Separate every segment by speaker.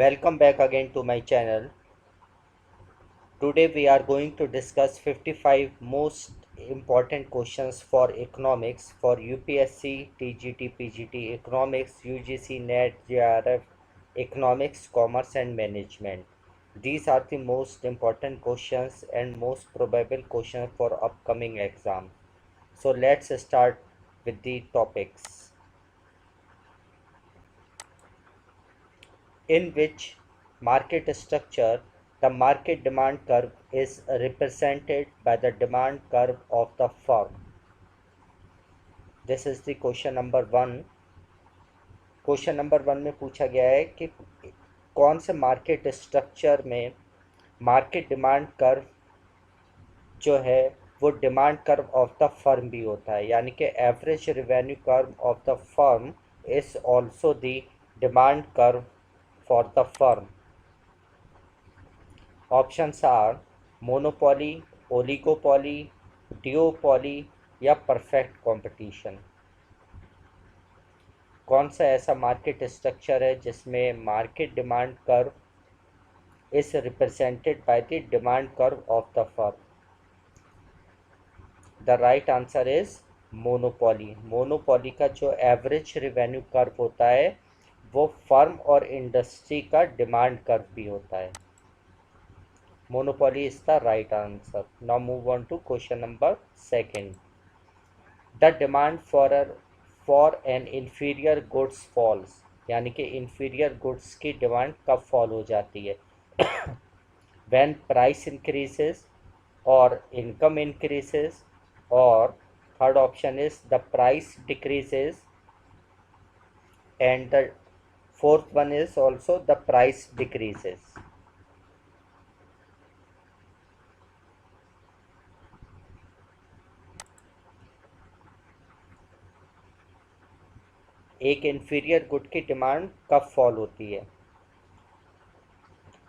Speaker 1: Welcome back again to my channel. Today we are going to discuss 55 most important questions for economics for UPSC, TGT, PGT, economics, UGC, NET, JRF, economics, commerce and management. These are the most important questions and most probable questions for upcoming exam. So let's start with the topics. In which market structure the market demand curve is represented by the demand curve of the firm. This is the question number 1. Question number 1 में पूछा गया है कि कौन से market structure में market demand curve जो है वो demand curve of the firm भी होता है, यानी कि average revenue curve of the firm is also the demand curve for the firm. Options are monopoly, oligopoly, duopoly या परफेक्ट कंपटीशन. कौन सा ऐसा मार्केट स्ट्रक्चर है जिसमें market demand curve is represented by the demand curve of the firm? The right answer is monopoly. Monopoly का जो average revenue curve होता है वो फर्म और इंडस्ट्री का डिमांड कर्व भी होता है. Monopoly is the right answer. Now move on to question number 2. The demand for an inferior goods falls. यानी कि inferior goods की डिमांड कब फॉल हो जाती है? When price increases or income increases, or third option is the price decreases, and the fourth one is also the price decreases. एक inferior good की demand कब फॉल होती है?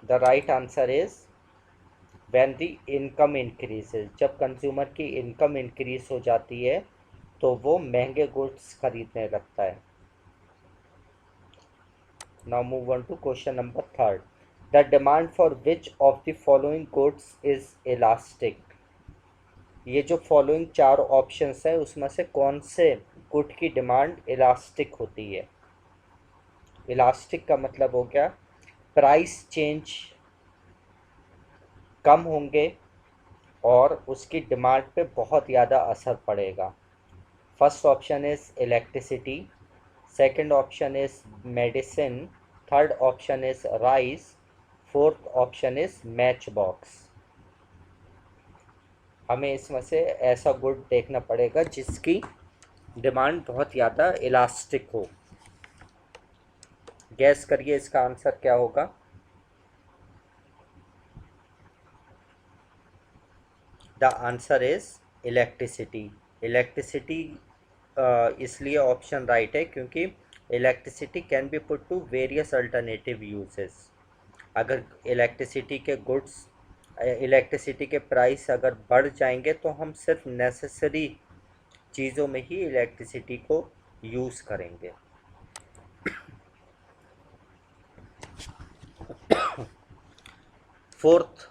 Speaker 1: The right answer is when the income increases. जब consumer की income increase हो जाती है तो वो महंगे गुड्स खरीदने लगता है. Now move on to question number 3. The demand for which of the following goods is elastic. ये जो फॉलोइंग 4 ऑप्शंस है उसमें से कौन से गुड की डिमांड इलास्टिक होती है? इलास्टिक का मतलब हो गया प्राइस चेंज कम होंगे और उसकी डिमांड पे बहुत ज़्यादा असर पड़ेगा. First option is electricity, second option is medicine, third option is rice, fourth option is match box. हमें इसमें से ऐसा गुड देखना पड़ेगा जिसकी डिमांड बहुत ज़्यादा इलास्टिक हो. गैस करिए इसका आंसर क्या होगा? The answer is electricity. Electricity इसलिए ऑप्शन राइट है क्योंकि electricity can be put to various alternative uses. अगर इलेक्ट्रिसिटी के प्राइस अगर बढ़ जाएंगे तो हम सिर्फ नेसेसरी चीज़ों में ही इलेक्ट्रिसिटी को यूज़ करेंगे. Fourth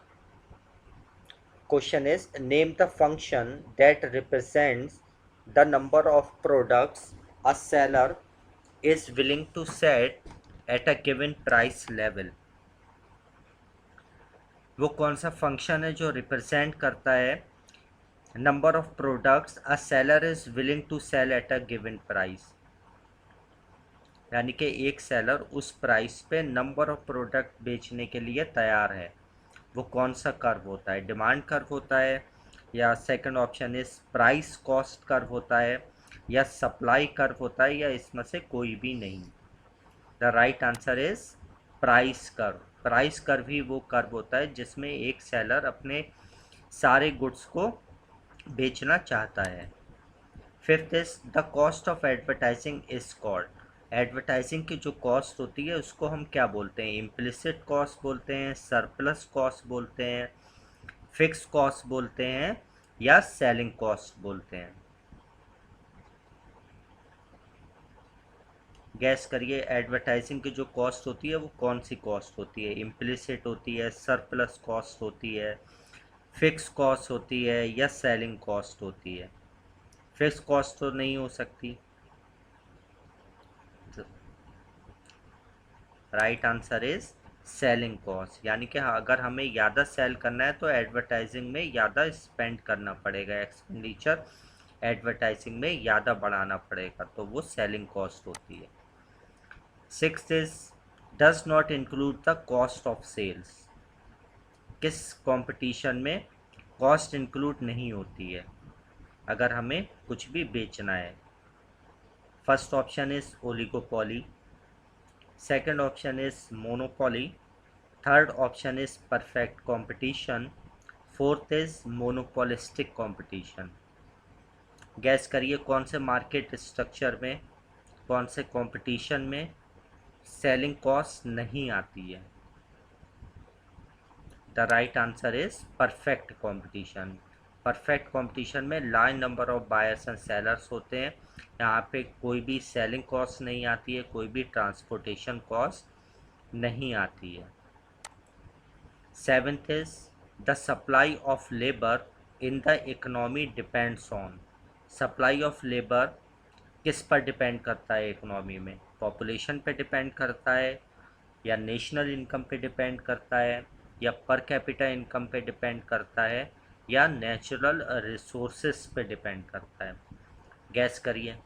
Speaker 1: question is name the function that represents the number of products a seller is willing to set at a given price level. वो कौन सा फंक्शन है जो रिप्रेजेंट करता है number of products a seller is willing to sell at a given price, यानी कि एक सेलर उस प्राइस पे नंबर ऑफ प्रोडक्ट बेचने के लिए तैयार है. वो कौन सा कर्व होता है? डिमांड कर्व होता है, या second option is price cost curve होता है, या सप्लाई कर्व होता है, या इसमें से कोई भी नहीं. The right answer is price curve. Price curve ही वो कर्व होता है जिसमें एक सेलर अपने सारे गुड्स को बेचना चाहता है. Fifth is the cost of advertising is called. Advertising की जो कॉस्ट होती है उसको हम क्या बोलते हैं? इम्प्लिसिट कॉस्ट बोलते हैं, सरप्लस कॉस्ट बोलते हैं, फिक्स कॉस्ट बोलते हैं, या सेलिंग कॉस्ट बोलते हैं. गैस करिए, एडवर्टाइजिंग की जो कॉस्ट होती है वो कौन सी कॉस्ट होती है? इम्प्लिसिट होती है, सरप्लस कॉस्ट होती है, फिक्स कॉस्ट होती है, या सेलिंग कॉस्ट होती है? फिक्स कॉस्ट तो नहीं हो सकती। Right answer is selling cost. यानी कि अगर हमें ज़्यादा सेल करना है तो एडवर्टाइजिंग में ज़्यादा स्पेंड करना पड़ेगा, एक्सपेंडिचर एडवर्टाइजिंग में ज़्यादा बढ़ाना पड़ेगा, तो वो सेलिंग कॉस्ट होती है। Sixth is does not include the cost of sales. किस कंपटीशन में कॉस्ट इंक्लूड नहीं होती है अगर हमें कुछ भी बेचना है? First option is oligopoly, second option is monopoly, third option is perfect competition, fourth is monopolistic competition. Guess करिए कौन से मार्केट स्ट्रक्चर में, कौन से कंपटीशन में सेलिंग कॉस्ट नहीं आती है? The right answer is perfect competition. Perfect competition में large number of buyers and sellers होते हैं। यहाँ पे कोई भी सेलिंग कॉस्ट नहीं आती है, कोई भी ट्रांसपोर्टेशन कॉस्ट नहीं आती है। Seventh is the supply of labour in the economy depends on. Supply of labour किस पर डिपेंड करता है इकोनॉमी में? पॉपुलेशन पे डिपेंड करता है, या नेशनल इनकम पे डिपेंड करता है, या पर कैपिटा इनकम पे डिपेंड करता है, या नेचुरल रिसोर्सेस पे डिपेंड करता है? गैस करिए।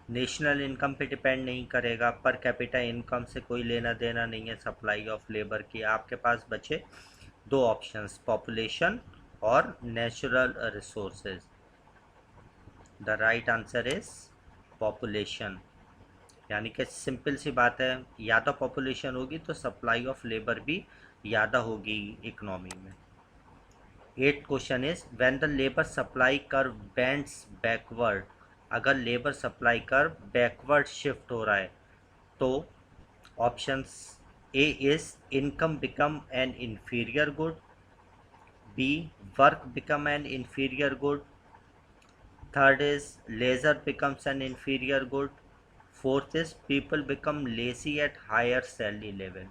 Speaker 1: नेशनल इनकम पे डिपेंड नहीं करेगा, पर कैपिटा इनकम से कोई लेना देना नहीं है सप्लाई ऑफ लेबर की। आपके पास बचे दो ऑप्शंस, पॉपुलेशन और natural resources. The right answer is population. यानी कि सिंपल सी बात है, ज़्यादा पॉपुलेशन होगी तो सप्लाई ऑफ लेबर भी ज़्यादा होगी इकोनॉमी में। Eight question is when the labour supply curve bends backward. अगर labour supply curve backward shift हो रहा है तो options A is income become an inferior good, B work become an inferior good, third is leisure becomes an inferior good, fourth is people become lazy at higher salary level.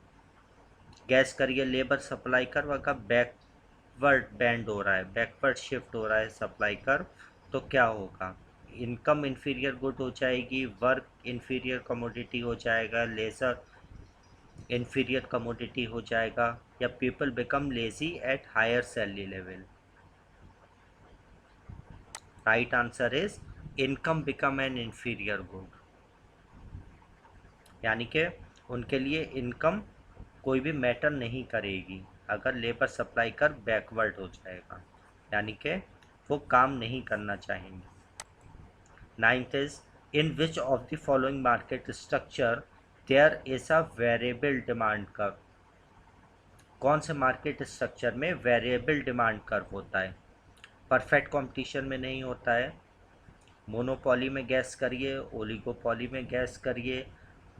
Speaker 1: Guess करिए, labour supply curve का backward bend हो रहा है, backward shift हो रहा है supply curve, तो क्या होगा? इनकम इंफीरियर गुड हो जाएगी, वर्क इंफीरियर कमोडिटी हो जाएगा, लेजर इंफीरियर कमोडिटी हो जाएगा, या people become lazy at higher salary level? Right answer is income become an inferior good. यानी कि उनके लिए इनकम कोई भी मैटर नहीं करेगी अगर लेबर सप्लाई कर बैकवर्ड हो जाएगा, यानी कि वो काम नहीं करना चाहेंगे। Ninth is in which of the following market structure there is a variable demand curve. कौन से मार्केट स्ट्रक्चर में वेरिएबल डिमांड कर्व होता है? परफेक्ट कंपटीशन में नहीं होता है, मोनोपोली में गैस करिए, ओलिगोपोली में गैस करिए,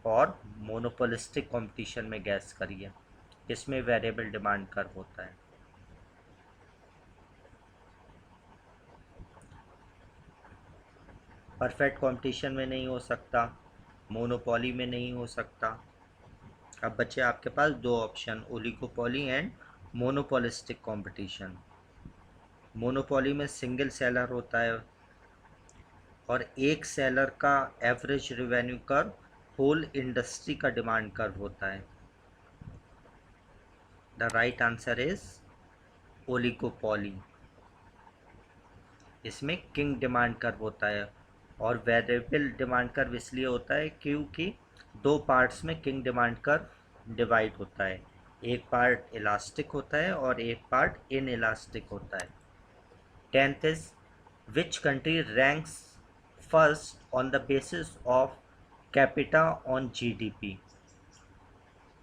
Speaker 1: और मोनोपोलिस्टिक कंपटीशन में गैस करिए, इसमें वेरिएबल डिमांड कर्व होता है। परफेक्ट कंपटीशन में नहीं हो सकता, मोनोपोली में नहीं हो सकता। अब बचे आपके पास दो option, oligopoly and monopolistic competition. Monopoly में सिंगल सेलर होता है और एक सेलर का average revenue curve whole industry का डिमांड कर्व होता है। The right answer is oligopoly. इसमें किंग डिमांड कर्व होता है, और वेरिएबल डिमांड कर्व इसलिए होता है क्योंकि दो पार्ट्स में किंग डिमांड कर्व डिवाइड होता है, एक पार्ट इलास्टिक होता है और एक पार्ट इन इलास्टिक होता है। Tenth is which country ranks first on the basis of capita on GDP.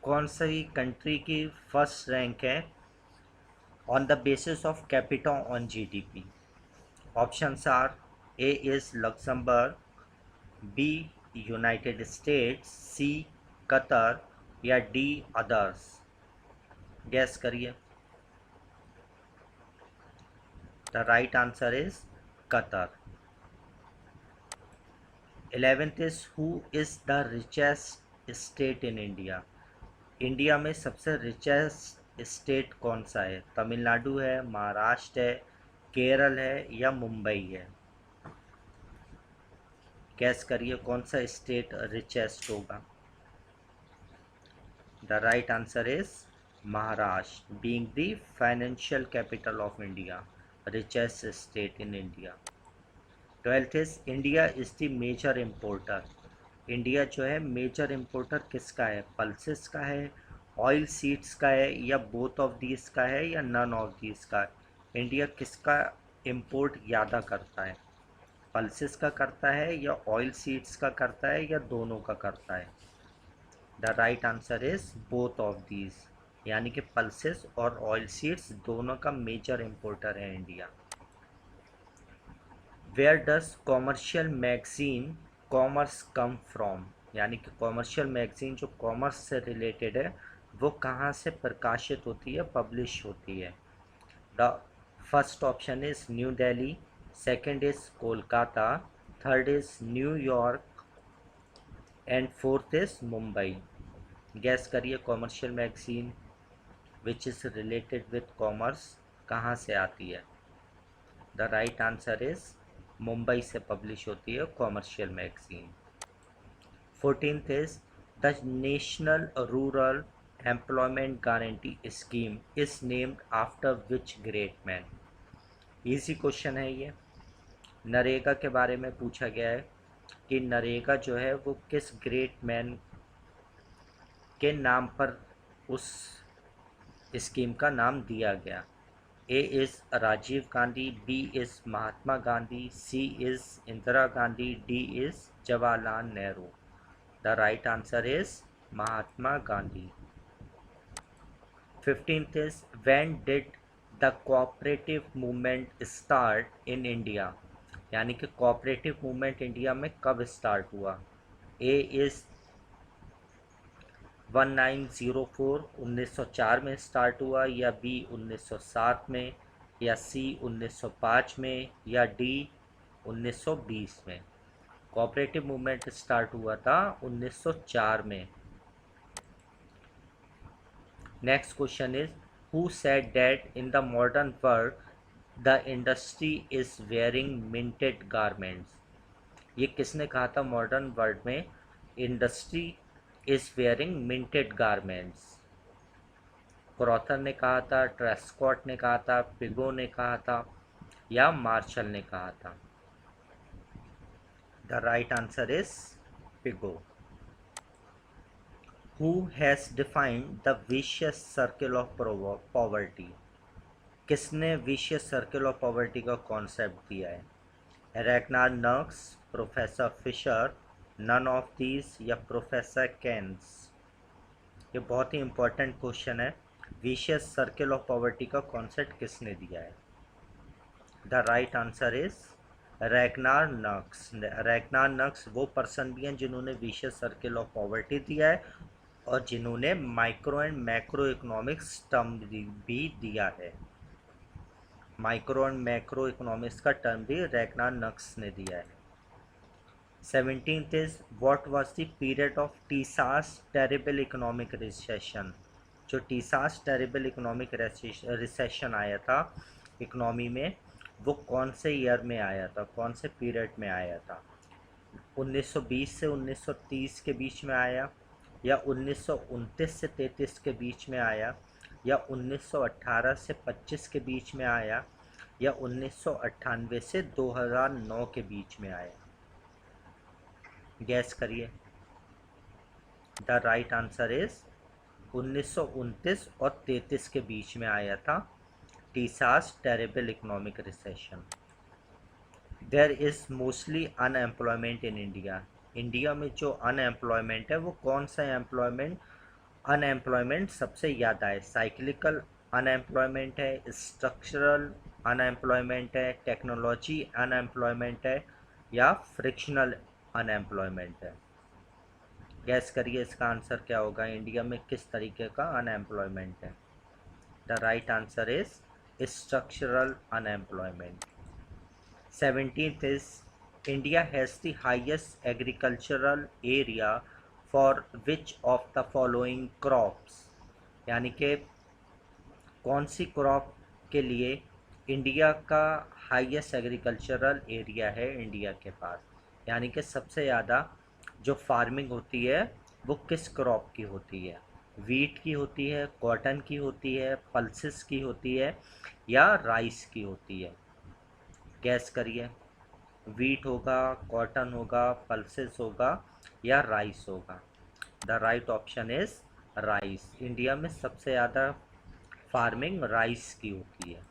Speaker 1: कौन सी कंट्री की फर्स्ट रैंक है on the basis of capita on GDP? Options are A is Luxembourg, B United States, C Qatar, या D others. Guess करिए। The right answer is Qatar. 11th is who is the richest state in India. India में सबसे richest state कौन सा है? तमिलनाडु है, महाराष्ट्र है, केरल है या मुंबई है? गैस करिए कौन सा स्टेट रिचेस्ट होगा। The right answer is Maharashtra, being the financial capital of India, richest state in India. 12th is India is the major importer. India जो है मेजर इम्पोर्टर किसका है? पल्सेस का है, ऑयल सीड्स का है या बोथ ऑफ दीज का है या नन ऑफ दीज का है? इंडिया किसका इम्पोर्ट ज़्यादा करता है? पल्सेस का करता है या ऑयल सीड्स का करता है या दोनों का करता है? The right answer is both of these, यानी कि पल्सेस और ऑयल सीड्स दोनों का मेजर इम्पोर्टर है India. Where does commercial magazine commerce come from? यानी कि कॉमर्शियल मैगजीन जो कॉमर्स से रिलेटेड है वो कहाँ से प्रकाशित होती है, पब्लिश होती है? The first option is new Delhi, second is Kolkata, third is New York and fourth is Mumbai. Guess करिए commercial magazine which is related with commerce कहाँ से आती है? The right answer is Mumbai से पब्लिश होती है commercial magazine. 14th is the national rural employment guarantee scheme is named after which great man? Easy question है ये। नरेगा के बारे में पूछा गया है कि नरेगा जो है वो किस ग्रेट मैन के नाम पर उस स्कीम का नाम दिया गया? A is Rajiv Gandhi, B is Mahatma Gandhi, C is Indira Gandhi, D is Jawaharlal Nehru. The right answer is Mahatma Gandhi. 15th is when did the cooperative movement start in India? यानी कि कोऑपरेटिव मूवमेंट इंडिया में कब स्टार्ट हुआ? ए इज़ 1904 1904 में स्टार्ट हुआ, या बी 1907 में, या सी 1905 में, या डी 1920 में? कोऑपरेटिव मूवमेंट स्टार्ट हुआ था 1904 में। Next question is who said that in the modern world the industry is wearing minted garments? ये किसने कहा था मॉडर्न वर्ल्ड में industry is wearing minted garments? Crowther ने कहा था, ट्रेस्कॉट ने कहा था, पिगो ने कहा था या मार्शल ने कहा था? The right answer is Pigou. Who has defined the vicious circle of poverty? किसने विशियस सर्किल ऑफ पॉवर्टी का कॉन्सेप्ट दिया है? Ragnar Nurkse, professor Fisher, none of these या प्रोफेसर केन्स? ये बहुत ही इंपॉर्टेंट क्वेश्चन है। विशियस सर्किल ऑफ पॉवर्टी का कॉन्सेप्ट किसने दिया है? The right answer is Ragnar Nurkse. Ragnar Nurkse वो पर्सन भी हैं जिन्होंने विशियस सर्किल ऑफ पॉवर्टी दिया है और जिन्होंने micro and macro economics term भी दिया है। माइक्रो एंड मैक्रो इकोनॉमिक्स का टर्म भी रैगनार नक्स ने दिया है। 17th is what was the period of thirties terrible economic recession? जो टीसास टेरिबल इकोनॉमिक रिसेशन आया था इकोनॉमी में, वो कौन से ईयर में आया था, कौन से पीरियड में आया था? 1920 से 1930 के बीच में आया, या 1929 से 33 के बीच में आया, या 1918 से 25 के बीच में आया, या 1998 से 2009 के बीच में आया? गैस करिए। द राइट आंसर इज 1929 और 33 के बीच में आया था thirties terrible economic recession. There is mostly unemployment in India. India में जो अनएम्प्लॉयमेंट है वो कौन सा अनएम्प्लॉयमेंट सबसे ज़्यादा है? साइक्लिकल अनएम्प्लॉयमेंट है, स्ट्रक्चरल अनएम्प्लॉयमेंट है, टेक्नोलॉजी अनएम्प्लॉयमेंट है, या फ्रिक्शनल अनएम्प्लॉयमेंट है? गैस करिए इसका आंसर क्या होगा। इंडिया में किस तरीके का अनएम्प्लॉयमेंट है? The right answer is structural unemployment. 17th is India has the highest agricultural area for which of the following crops, यानी कि कौन सी क्रॉप के लिए इंडिया का हाईएस्ट एग्रीकल्चरल एरिया है इंडिया के पास, यानी कि सबसे ज़्यादा जो फार्मिंग होती है वो किस क्रॉप की होती है, वीट की होती है, कॉटन की होती है, पल्सेस की होती है या राइस की होती है? गैस करिए, वीट होगा, कॉटन होगा, पल्सेस होगा या राइस होगा? The right option is rice. India में सबसे ज़्यादा फार्मिंग राइस की होती है।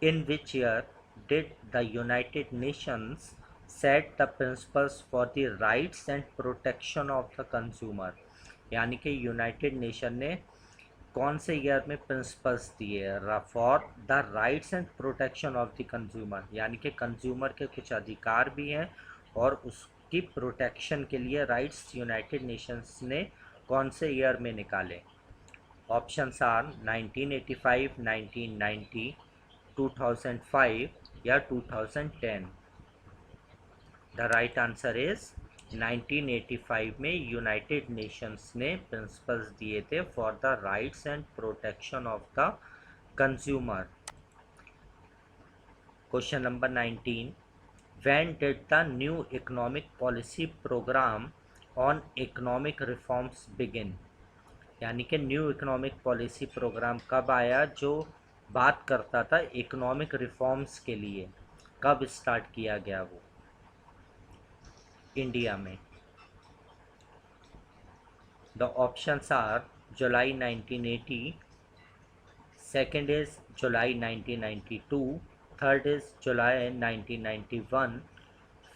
Speaker 1: In which year did the United Nations set the principles for the rights and protection of the consumer, यानी कि यूनाइटेड नेशन ने कौन से ईयर में प्रिंसिपल्स दिए for the rights and protection of the consumer, यानी कि कंज्यूमर के कुछ अधिकार भी हैं और उसकी प्रोटेक्शन के लिए राइट्स यूनाइटेड नेशंस ने कौन से ईयर में निकाले? ऑप्शंस आर 1985, 1990, 2005 या 2010। द राइट आंसर इज 1985 में यूनाइटेड नेशंस ने प्रिंसिपल्स दिए थे for the rights and protection of the consumer. Question number 19, when did the new economic policy program on economic reforms begin, यानी कि new economic policy programme कब आया जो बात करता था इकोनॉमिक रिफॉर्म्स के लिए, कब स्टार्ट किया गया वो इंडिया में? The options are July 1980, second is July 1992, third is July 1991,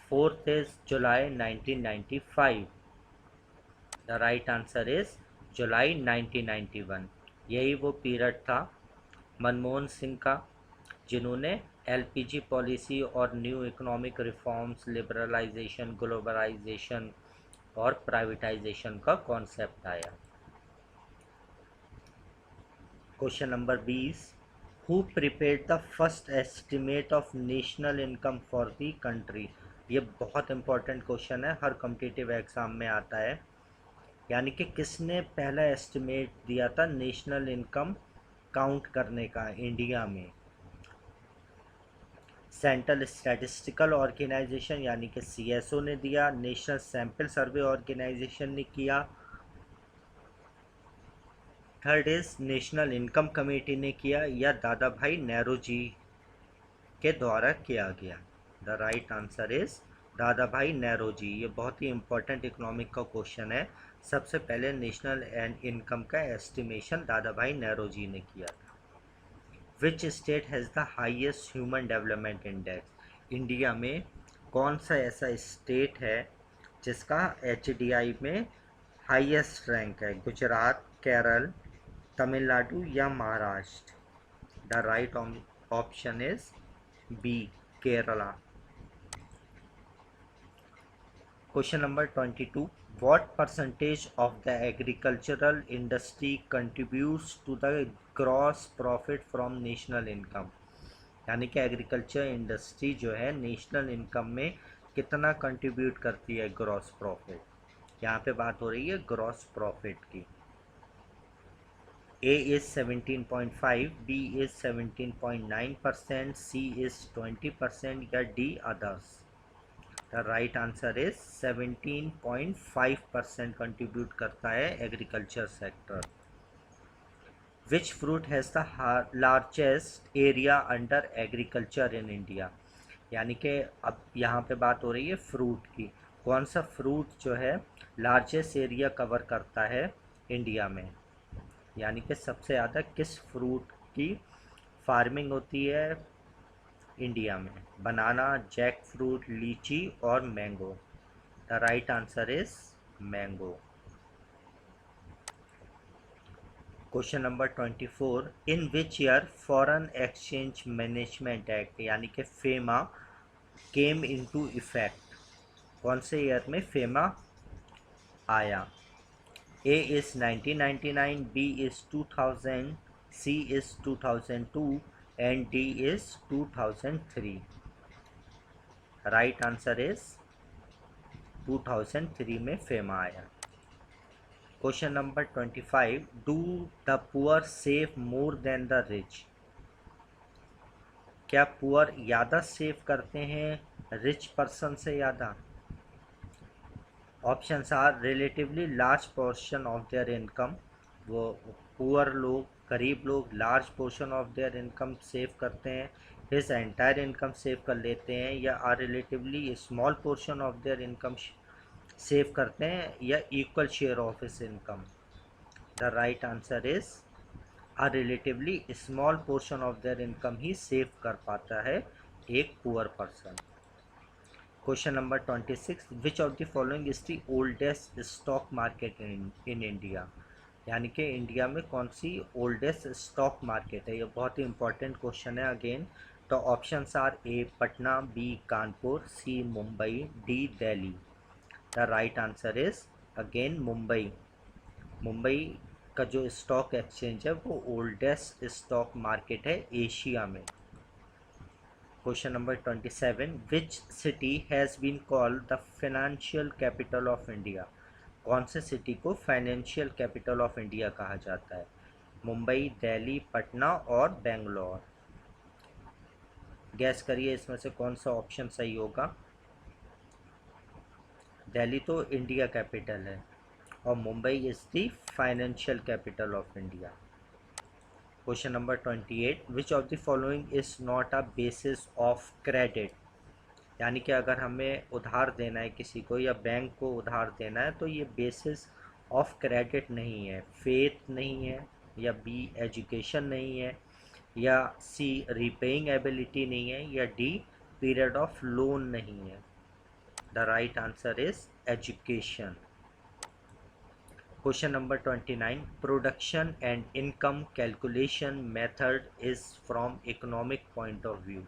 Speaker 1: fourth is July 1995। The right answer is July 1991। यही वो पीरियड था मनमोहन सिंह का जिन्होंने एलपीजी पॉलिसी और new economic reforms, liberalisation, globalisation और प्राइवेटाइजेशन का कॉन्सेप्ट आया। Question number 20, who prepared the first estimate of national income for the country? ये बहुत इंपॉर्टेंट क्वेश्चन है, हर कॉम्पिटिटिव एग्जाम में आता है। यानी कि किसने पहला एस्टिमेट दिया था नेशनल इनकम काउंट करने का इंडिया में? सेंट्रल स्टैटिस्टिकल ऑर्गेनाइजेशन यानी कि सीएसओ ने दिया, नेशनल सैंपल सर्वे ऑर्गेनाइजेशन ने किया, third is national income committee ने किया या दादा भाई नेहरू जी के द्वारा किया गया? द राइट आंसर इज दादा भाई नेहरू जी। ये बहुत ही इंपॉर्टेंट इकोनॉमिक का क्वेश्चन है। सबसे पहले नेशनल एंड इनकम का एस्टिमेशन दादा भाई नेहरू जी ने किया था। Which state has the highest human development index? India में कौन सा ऐसा स्टेट है जिसका HDI में हाईएस्ट रैंक है? गुजरात, केरल, तमिलनाडु या Maharashtra? The right option is B, Kerala. Question number 22, what percentage of the agricultural industry contributes to the gross profit from national income? यानी कि एग्रीकल्चर इंडस्ट्री जो है नेशनल इनकम में कितना कंट्रीब्यूट करती है ग्रॉस प्रॉफिट? यहाँ पे बात हो रही है ग्रॉस प्रॉफिट की। A is 17.5, B is 17.9%, C is 20% या D others? The right answer is 17.5% contribute करता है agriculture sector. Which fruit has the largest area under agriculture in India? यानी कि अब यहाँ पे बात हो रही है फ्रूट की। कौन सा फ्रूट जो है लार्जेस्ट एरिया कवर करता है इंडिया में? यानी कि सबसे ज़्यादा किस फ्रूट की फार्मिंग होती है इंडिया में? बनाना, जैक फ्रूट, लीची और mango. The right answer is mango. Question number 24, in which year foreign exchange management act यानी कि फेमा केम इनटू इफेक्ट? कौन से ईयर में फेमा आया? A is 1999, B is 2000, C is 2002 and D is 2003. Right answer is 2003 में FEMA आया। Question number 25, do the poor save more than the rich? क्या poor ज़्यादा सेव करते हैं रिच पर्सन से ज़्यादा? Options are relatively large portion of their income, वो poor लोग, गरीब लोग large portion of their income save करते हैं, हिज एंटायर इनकम सेव कर लेते हैं, या are relatively small portion of their income save करते हैं, या equal share of his income? The right answer is a relatively small portion of their income ही सेव कर पाता है एक poor person. Question number 26, which of the following is the oldest stock market in India? यानी कि India में कौन सी oldest stock market है? ये बहुत ही इंपॉर्टेंट क्वेश्चन है अगेन। तो options are A Patna, B Kanpur, C Mumbai, D Delhi. The right answer is again Mumbai. Mumbai का जो स्टॉक एक्सचेंज है वो ओल्डेस्ट स्टॉक मार्केट है एशिया में। Question number 27, which city has been called the financial capital of India? कौन से सिटी को फाइनेंशियल कैपिटल ऑफ इंडिया कहा जाता है? मुंबई, दिल्ली, पटना और बेंगलोर। गैस करिए इसमें से कौन सा ऑप्शन सही होगा। दिल्ली तो इंडिया कैपिटल है और Mumbai is the financial capital of India. Question number 28, which of the following is not a basis of credit? यानी कि अगर हमें उधार देना है किसी को या बैंक को उधार देना है तो ये बेसिस ऑफ क्रेडिट नहीं है। फेथ नहीं है, या बी एजुकेशन नहीं है, या सी रीपेइंग एबिलिटी नहीं है, या डी पीरियड ऑफ लोन नहीं है। The right answer is education. Question number 29, production and income calculation method is from economic point of view?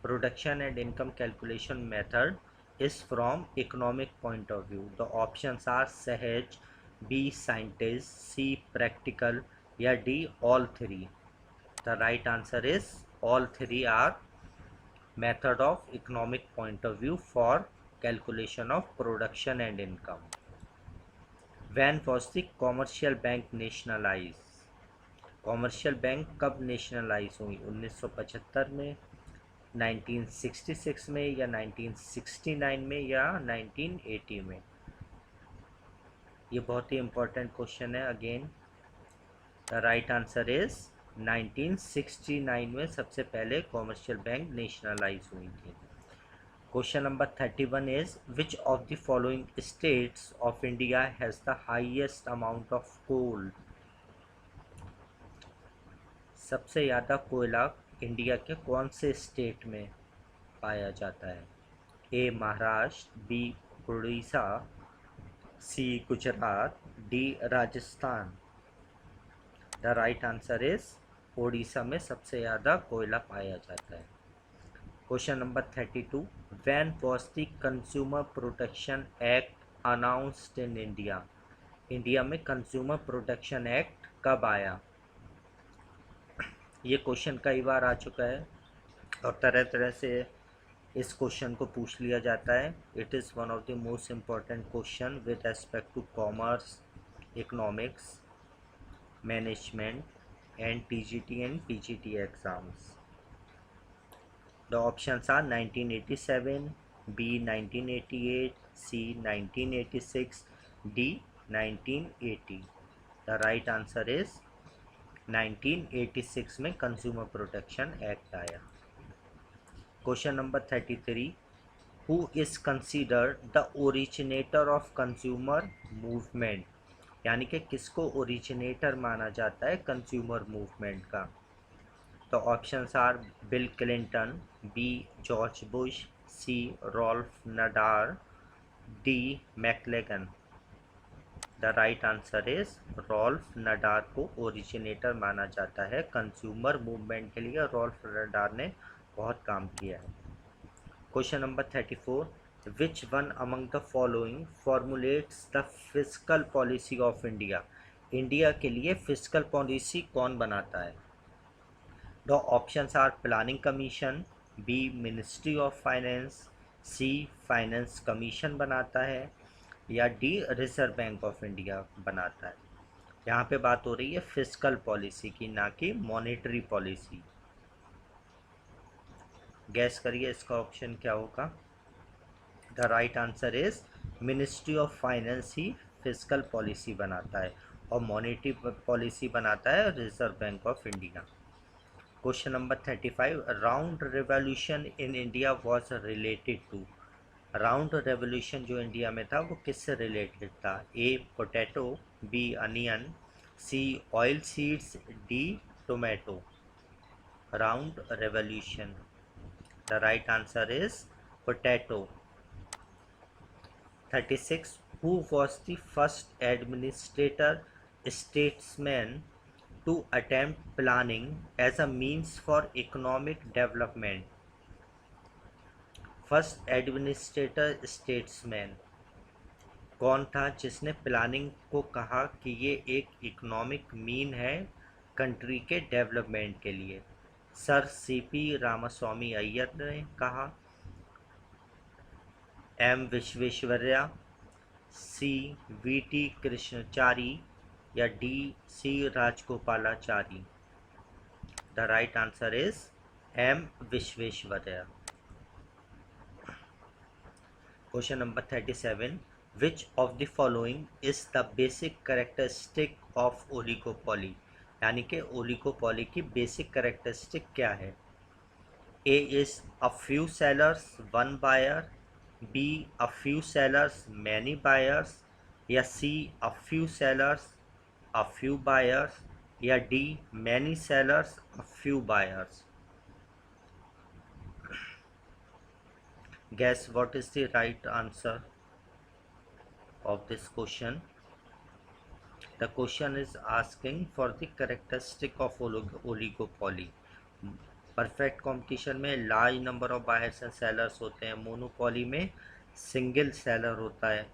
Speaker 1: Production and income calculation method is from economic point of view. The options are सहज, B scientist, C practical, या D all three. The right answer is all three are method of economic point of view for calculation of production and income. When was the commercial bank nationalized? Commercial bank कब nationalise हुई? 1975 में, 1966 में, या 1969 में, या 1980 में? ये बहुत ही इम्पोर्टेंट क्वेश्चन है again. The right answer is 1969 में सबसे पहले कॉमर्शियल बैंक नेशनलाइज हुई थी। Question number 31 is which of the following states of India has the highest amount of coal? सबसे ज़्यादा कोयला इंडिया के कौन से स्टेट में पाया जाता है? A Maharashtra, B Orissa, C Gujarat, D Rajasthan. The right answer is Orissa में सबसे ज़्यादा कोयला पाया जाता है। Question number 32, when was the consumer protection act announced in India? India में कंज्यूमर प्रोटेक्शन एक्ट कब आया? ये क्वेश्चन कई बार आ चुका है और तरह तरह से इस क्वेश्चन को पूछ लिया जाता है। It is one of the most important question with respect to commerce, economics, management and TGT and PGT exams. The options are 1987, B 1988, C 1986, D 1980। The right answer is 1986 में कंज्यूमर प्रोटेक्शन एक्ट आया। Question number 33, who is considered the originator of consumer movement? यानी कि किसको originator माना जाता है consumer movement का? तो options are Bill Clinton, B George Bush, C Ralph Nader, D McLagan. The right answer is Ralph Nader को originator माना जाता है कंज्यूमर मूवमेंट के लिए। रॉल्फ नाडार ने बहुत काम किया है। Question number 34, which one among the following formulates the fiscal policy of India? India के लिए फिस्कल पॉलिसी कौन बनाता है? The options are planning commission, B ministry of finance, C finance commission बनाता है, या D reserve bank of India बनाता है। यहाँ पे बात हो रही है फिस्कल पॉलिसी की, ना कि मॉनेटरी पॉलिसी। गैस करिए इसका ऑप्शन क्या होगा। The right answer is ministry of finance ही फिस्कल पॉलिसी बनाता है और मॉनेटरी पॉलिसी बनाता है reserve bank of India. Question number 35, round revolution in India was related to. Round revolution जो इंडिया में था वो किससे रिलेटेड था? A potato, B onion, C oil seeds, D tomato. Round revolution, the right answer is potato. 36, who was the first administrator statesman to attempt planning as a means for economic development? First administrator statesman कौन था जिसने planning को कहा कि ये एक economic mean है country के डेवलपमेंट के लिए? सर सीपी रामास्वामी अय्यर ने कहा, M Visvesvaraya, C VT Krishnachari, या D C Rajagopalachari. The right answer is M Visvesvaraya. Question number 37, which of the following is the basic characteristic of oligopoly? यानी कि ओलिगोपोली की बेसिक करेक्टरिस्टिक क्या है? A is a few sellers one buyer, B a few sellers many buyers, या C a few sellers a few buyers, या D many sellers a few buyers. Guess what is the right answer of this question. The question is asking for the characteristic of oligopoly. Perfect competition में large number of buyers and sellers होते हैं, monopoly में single seller होता है,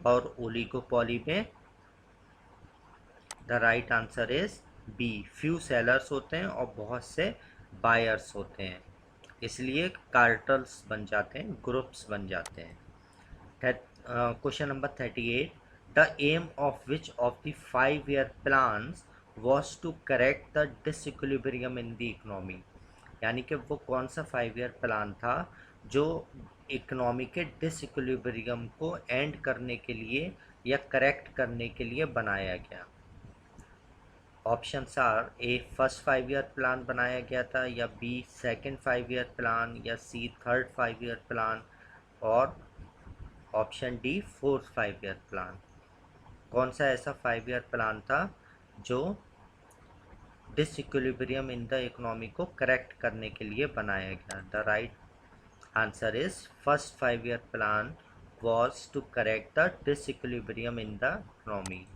Speaker 1: और oligopoly में the right answer is B, few sellers होते हैं और बहुत से बायर्स होते हैं, इसलिए कार्टल्स बन जाते हैं, ग्रुप्स बन जाते हैं। Question number 38, the aim of which of the 5-year plans was to correct the disequilibrium in the economy? यानी कि वो कौन सा 5-year प्लान था जो इकोनॉमी के डिसइक्विलिब्रियम को एंड करने के लिए या करेक्ट करने के लिए बनाया गया? Options are, A first 5-year plan बनाया गया था, या बी सेकंड 5-year प्लान, या सी थर्ड 5-year प्लान, और option D fourth 5-year plan. कौन सा ऐसा 5-year प्लान था जो डिसइक्विलिब्रियम इन द इकोनॉमी को करेक्ट करने के लिए बनाया गया? The right answer is first 5-year plan was to correct the disequilibrium in the economy.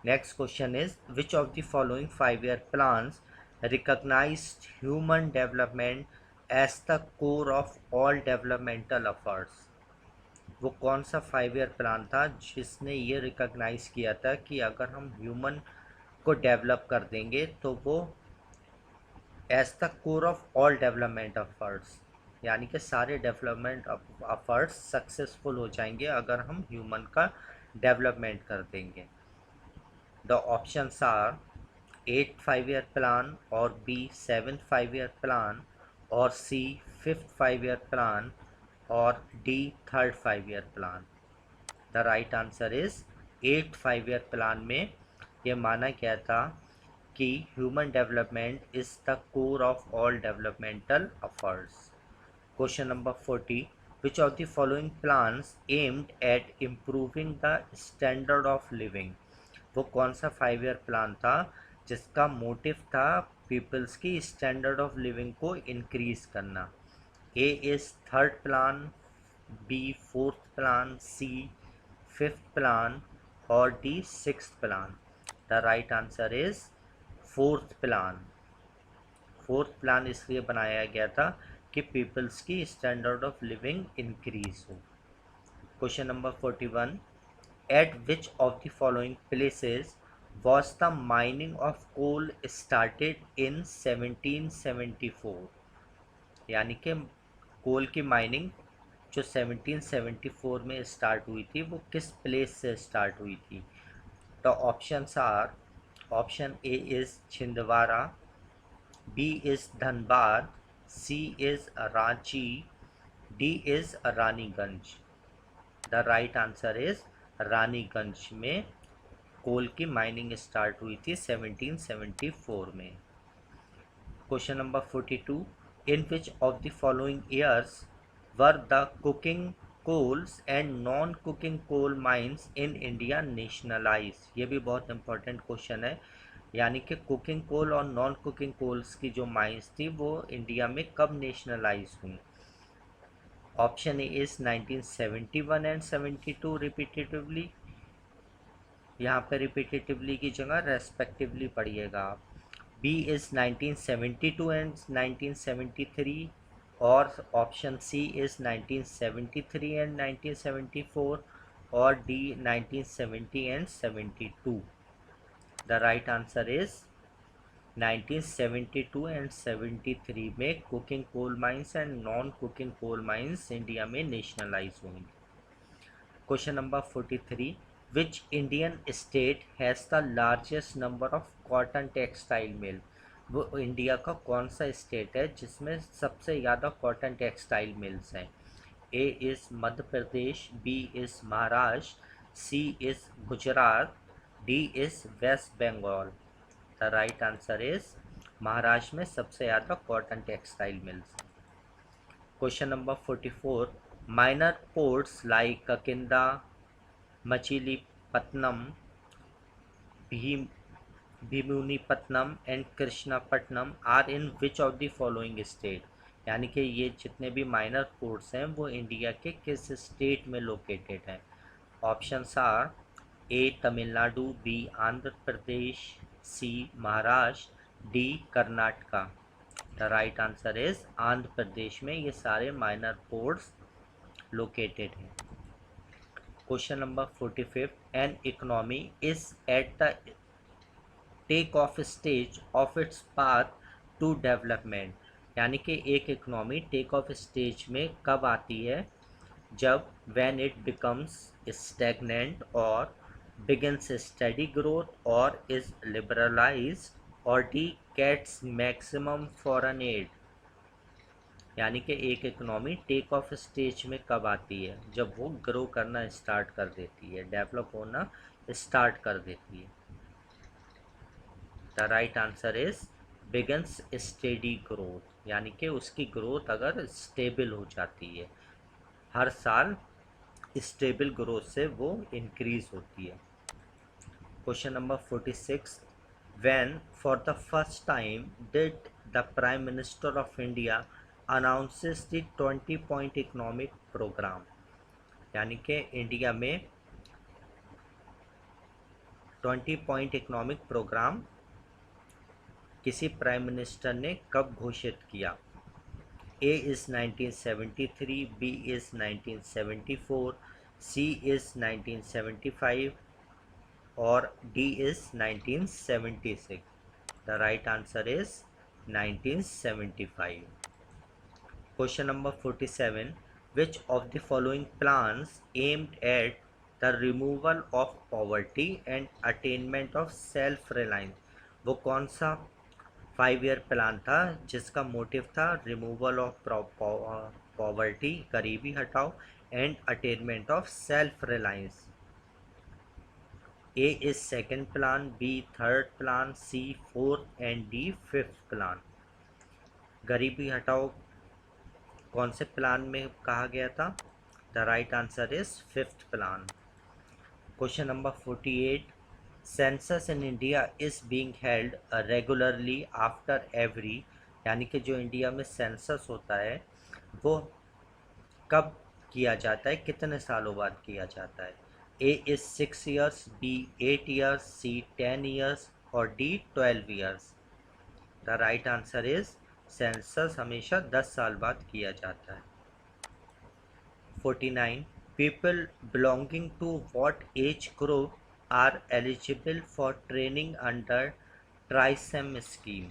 Speaker 1: Next question is, which of the following 5-year plans recognized human development as the core of all developmental efforts? वो कौन सा 5-year plan था जिसने ये recognise किया था कि अगर हम ह्यूमन को डेवलप कर देंगे तो वो as the core of all development efforts, यानी कि सारे डेवलपमेंट एफर्ट्स सक्सेसफुल हो जाएंगे अगर हम ह्यूमन का डेवलपमेंट कर देंगे? The options are, 8th 5-year plan, और बी 7th 5-year प्लान, और सी 5th 5-year प्लान, और D third 5-year plan. The right answer is 8th 5-year plan में यह माना गया था कि human development is the core of all developmental efforts. Question number 40, which of the following plans aimed at improving the standard of living? वो कौन सा 5-year plan था जिसका मोटिव था पीपल्स की स्टैंडर्ड ऑफ लिविंग को इंक्रीज करना? A is third plan, B fourth plan, C 5th plan, और D 6th plan. The right answer is fourth plan. Fourth plan इसलिए बनाया गया था कि पीपल्स की स्टैंडर्ड ऑफ लिविंग इंक्रीज हो। Question number 41, at which of the following places was the mining of coal started in 1774? यानी कि कोल की माइनिंग जो 1774 में स्टार्ट हुई थी वो किस प्लेस से स्टार्ट हुई थी? The options are, option A is Chhindwara, B is Dhanbad, C is Ranchi, D is Raniganj. The right answer is Raniganj में कोल की माइनिंग स्टार्ट हुई थी 1774 में। Question number 42, in which of the following years were the cooking coals and non cooking coal mines in India nationalize? ये भी बहुत important question है, यानी कि कुकिंग कोल और नॉन कुकिंग कोल्स की जो माइंस थी वो इंडिया में कब नेशनलाइज हुई? Option A is 1971 and 72 repetitively, यहाँ पे रिपीटेटिवली की जगह रेस्पेक्टिवली पढ़िएगा आप। बी इज़ 1972 एंड 1973, और ऑप्शन सी इज़ 1973 एंड 1974, और D 1970 and 72। The right answer is 1972 and 73 में cooking coal mines and non cooking coal mines India में नेशनलाइज हुई। Question number 43, which Indian state has the largest number of cotton textile mill? वो India का कौन सा state है जिसमें सबसे ज़्यादा कॉटन टेक्सटाइल मिल्स हैं? A is Madhya Pradesh, B is Maharashtra, C is Gujarat, D is West Bengal. The right answer is Maharashtra में सबसे ज़्यादा cotton textile mills. Question number 44, minor ports like Kakinda, Machilipatnam, Bhimunipatnam and Krishnapatnam are in which of the following state? यानी कि ये जितने भी minor ports हैं वो इंडिया के किस स्टेट में लोकेटेड हैं? Options are, A Tamil Nadu, B Andhra Pradesh, C Maharashtra, D Karnataka. The right answer is Andhra Pradesh में ये सारे माइनर पोर्ट्स लोकेटेड हैं। Question number 45, an economy is at the take off stage of its path to development? यानी कि एक इकोनॉमी टेक ऑफ स्टेज में कब आती है? जब व्हेन इट बिकम्स स्टैग्नेंट और बिगिंस स्टडी ग्रोथ और इज लिबरलाइज्ड, और D gets maximum foreign aid. यानी कि एक इकोनॉमी टेक ऑफ स्टेज में कब आती है? जब वो ग्रो करना स्टार्ट कर देती है, डेवलप होना स्टार्ट कर देती है। The right answer is begins steady growth, यानी कि उसकी ग्रोथ अगर स्टेबल हो जाती है, हर साल स्टेबल ग्रोथ से वो इंक्रीज होती है। Question number 46, when for the first time did the prime minister of India announces the 20 point economic program? यानी कि इंडिया में 20 पॉइंट इकोनॉमिक प्रोग्राम किसी प्राइम मिनिस्टर ने कब घोषित किया? A is 1973, B is 1974, C is 1975, और D is 1976। The right answer is 1975। Question number 47, which of the following plans aimed at the removal of poverty and attainment of self-reliance? वो कौन सा 5 year plan था जिसका motive था removal of poverty, गरीबी हटाओ, and attainment of self reliance? A is second plan, B third plan, C fourth and D fifth plan. गरीबी हटाओ कौन से प्लान में कहा गया था? The right answer is fifth plan. Question number 48, census in India is being held regularly after every? यानी कि जो इंडिया में सेंसस होता है वो कब किया जाता है, कितने सालों बाद किया जाता है? A is 6 years, B 8 years, C 10 years, और D 12 years. The right answer is census हमेशा 10 साल बाद किया जाता है। 49, people belonging to what age group are eligible for training under TRYSEM scheme.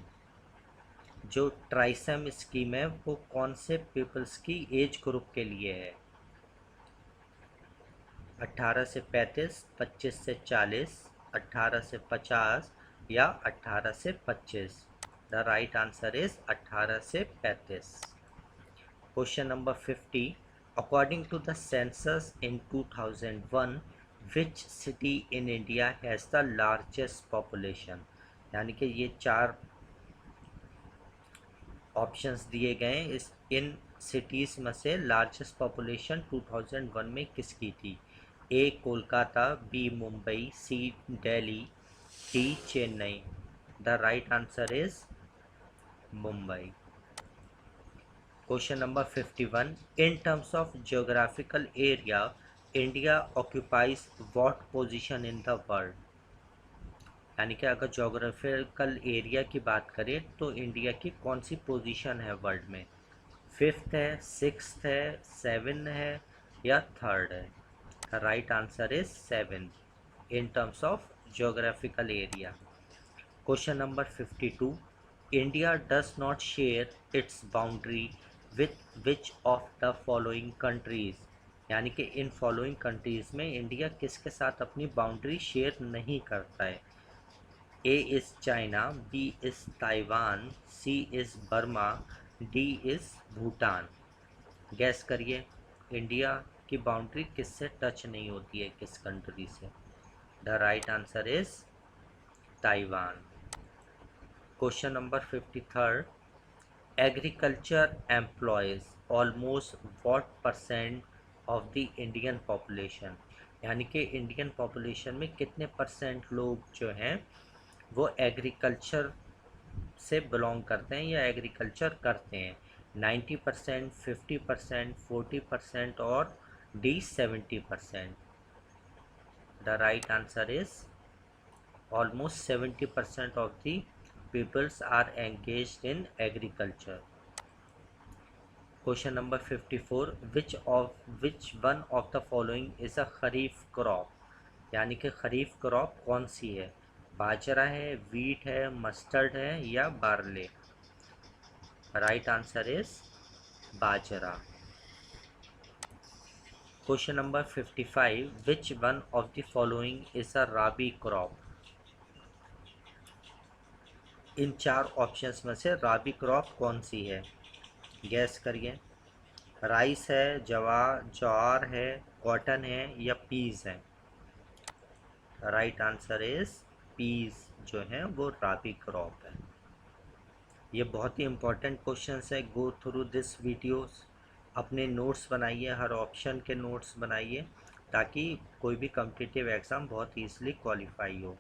Speaker 1: जो ट्राइसेम स्कीम है वो कौन से पीपल्स की एज ग्रुप के लिए है? 18 से 35, 25 से 40, 18 से 50 या 18 से 25? द राइट आंसर इज 18 से 35। Question number 50, according to the census in 2001 which city in India has the largest population? यानी कि ये चार ऑप्शंस दिए गए हैं, इस इन सिटीज़ में से लार्जेस्ट पॉपुलेशन 2001 में किसकी थी? A Kolkata, B Mumbai, C Delhi, D Chennai. The right answer is Mumbai. Question number 51, in terms of geographical area India occupies what position in the world? यानी कि अगर जोग्राफिकल एरिया की बात करें तो इंडिया की कौन सी पोजीशन है वर्ल्ड में? 5th है, 6th है, 7 है या 3rd है? Right answer is 7th in terms of geographical area. Question number 52, India does not share its boundary with which of the following countries? यानी कि इन फॉलोइंग कंट्रीज में इंडिया किसके साथ अपनी बाउंड्री शेयर नहीं करता है? A is China, B is Taiwan, C is Burma, D is Bhutan. Guess करिए, इंडिया की बाउंड्री किससे टच नहीं होती है, किस कंट्री से? The right answer is Taiwan. Question number 53, agriculture employees almost what percent of the Indian population? यानी कि इंडियन पॉपुलेशन में कितने परसेंट लोग जो हैं वो एग्रीकल्चर से बिलोंग करते हैं या एग्रीकल्चर करते हैं? 90%, 50%, 40% और D 70%? The right answer is almost 70% of the peoples are engaged in agriculture. Question number 54, which one of the following is a kharif crop? यानी कि खरीफ क्रॉप कौन सी है? बाजरा है, वीट है, मस्टर्ड है या barley? Right answer is bajra. Question number 55, which one of the following is a rabi crop? इन चार ऑप्शंस में से राबी क्रॉप कौन सी है? गैस करिए, राइस है, ज्वार है, कॉटन है या पीस है? राइट आंसर इज पीस जो है वो राबी क्रॉप है। ये बहुत ही इंपॉर्टेंट क्वेश्चंस है, गो थ्रू दिस वीडियोस। अपने नोट्स बनाइए, हर ऑप्शन के नोट्स बनाइए ताकि कोई भी कॉम्पिटिटिव एग्ज़ाम बहुत ईजिली क्वालिफाई हो।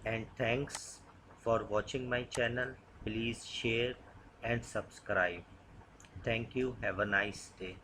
Speaker 1: And thanks for watching my channel, please share and subscribe. Thank you, have a nice day.